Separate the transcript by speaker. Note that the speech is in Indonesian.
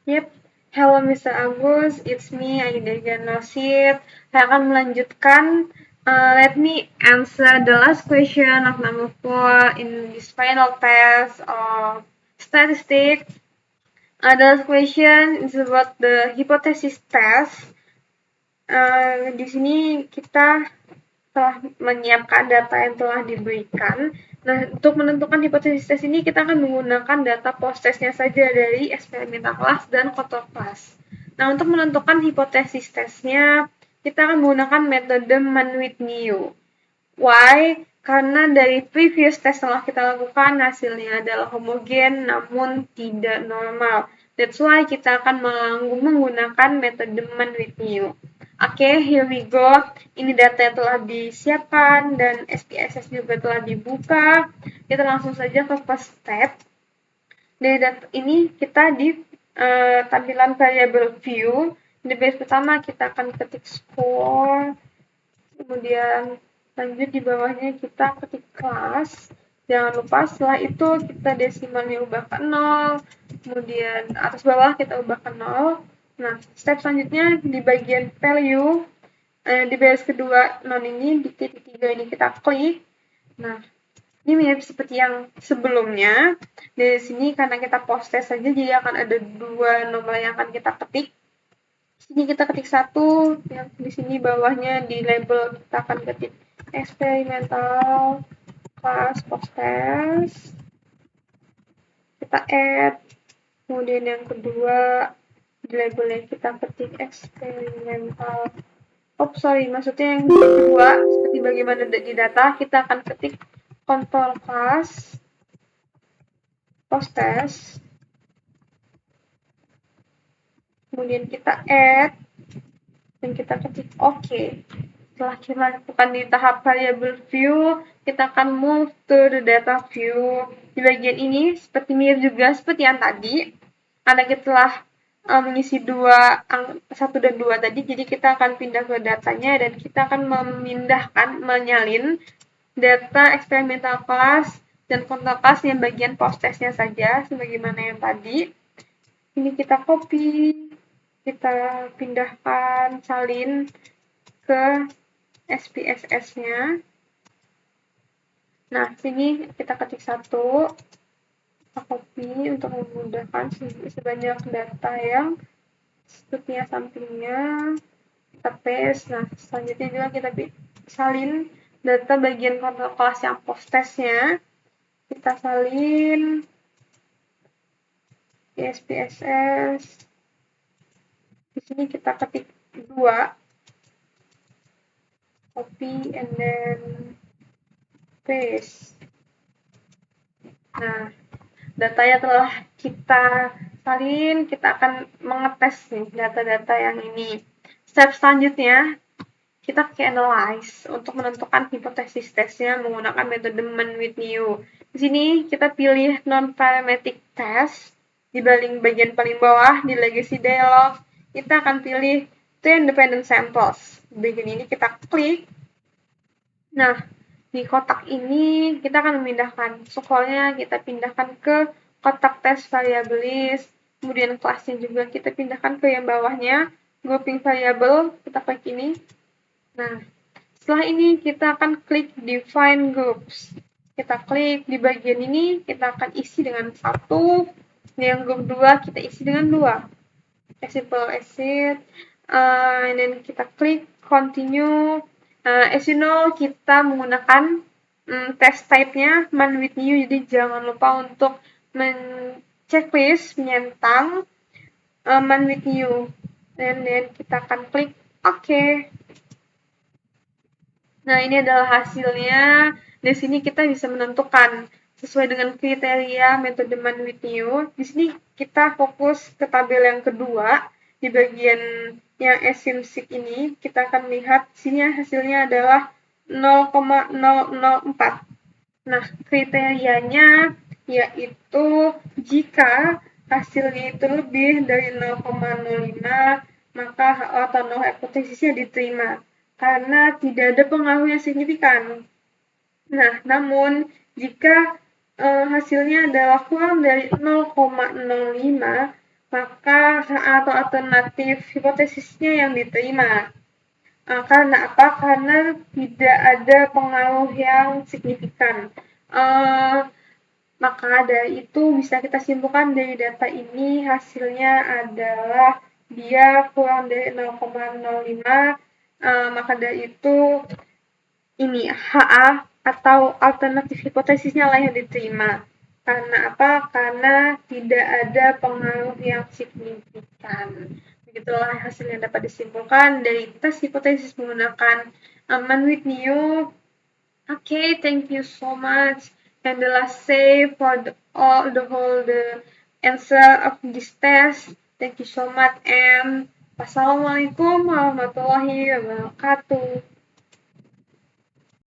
Speaker 1: Yep. Hello Mr. Agus, it's me Aida Nosid. Saya akan melanjutkan. Let me answer the last question of number 4 in this final test of statistics. The last question is about the hypothesis test. Di sini kita telah menyiapkan data yang telah diberikan. Nah, untuk menentukan hipotesis tes ini kita akan menggunakan data post-testnya saja dari eksperimental class dan control class. Nah, untuk menentukan hipotesis tesnya, kita akan menggunakan metode Mann-Whitney. Why? Karena dari previous test yang kita lakukan hasilnya adalah homogen namun tidak normal. That's why kita akan menggunakan metode Mann-Whitney. Oke, here we go. Ini data yang telah disiapkan dan SPSS juga telah dibuka. Kita langsung saja ke first step. Dari data ini kita di tampilan variable view. Di base pertama kita akan ketik score. Kemudian lanjut di bawahnya kita ketik kelas. Jangan lupa setelah itu kita desimalnya ubah ke 0. Kemudian atas bawah kita ubah ke 0. Nah, step selanjutnya di bagian value, di baris kedua non ini, di titik 3 ini kita klik. Nah, ini mirip seperti yang sebelumnya. Dari sini karena kita post test saja, jadi akan ada 2 nomor yang akan kita ketik. Di sini kita ketik 1, yang di sini bawahnya di label kita akan ketik experimental class post test. Kita add. Kemudian yang kedua, di labelnya kita ketik eksperimental. Maksudnya yang kedua, seperti bagaimana di data, kita akan ketik control class post test. Kemudian kita add dan kita ketik OK. Setelah kita lakukan di tahap variable view, kita akan move to the data view. Di bagian ini seperti mirip juga seperti yang tadi, karena kita telah mengisi 1 dan 2 tadi, jadi kita akan pindah ke datanya dan kita akan menyalin data experimental class dan control class yang bagian post testnya saja, sebagaimana yang tadi. Ini kita copy, kita pindahkan, salin ke SPSS-nya. Nah, sini kita ketik 1, kita copy untuk memudahkan sebanyak data yang sepertinya sampingnya, kita paste. Nah, selanjutnya juga kita salin data bagian control class yang post testnya, kita salin di SPSS. Di sini kita ketik 2, copy and then paste. Nah, datanya telah kita salin, kita akan mengetes nih data-data yang ini. Step selanjutnya, kita ke analyze untuk menentukan hipotesis tesnya menggunakan metode Mann-Whitney. Di sini kita pilih non-parametric test. Di bagian paling bawah, di legacy dialog, kita akan pilih two independent samples. Di bagian ini kita klik. Nah, di kotak ini kita akan memindahkan score-nya, kita pindahkan ke kotak test variabilis, kemudian kelasnya juga kita pindahkan ke yang bawahnya, grouping variable, kita klik ini. Nah, setelah ini kita akan klik define groups. Kita klik di bagian ini, kita akan isi dengan 1, yang group 2 kita isi dengan 2. As simple as it. And then kita klik continue. As you know, kita menggunakan test type-nya Mann-Whitney, jadi jangan lupa untuk checklist menyentang Mann-Whitney. Dan kita akan klik OK. Nah, ini adalah hasilnya. Di sini kita bisa menentukan sesuai dengan kriteria metode Mann-Whitney. Di sini kita fokus ke tabel yang kedua. Di bagian yang asymptotic ini, kita akan lihat sini hasilnya adalah 0,004. Nah, kriterianya yaitu jika hasilnya itu lebih dari 0,05, maka atau null hipotesisnya diterima karena tidak ada pengaruh yang signifikan. Nah, namun jika hasilnya adalah kurang dari 0,05, maka atau alternatif hipotesisnya yang diterima. Karena apa? Karena tidak ada pengaruh yang signifikan. Maka dari itu bisa kita simpulkan dari data ini hasilnya adalah dia kurang dari 0,05. Maka dari itu ini HA atau alternatif hipotesisnya lah yang diterima. Karena apa? Karena tidak ada pengaruh yang signifikan. Begitulah hasil yang dapat disimpulkan dari tes hipotesis menggunakan Mann New. Okay, thank you so much. And the last say for the answer of this test. Thank you so much and wassalamualaikum warahmatullahi wabarakatuh.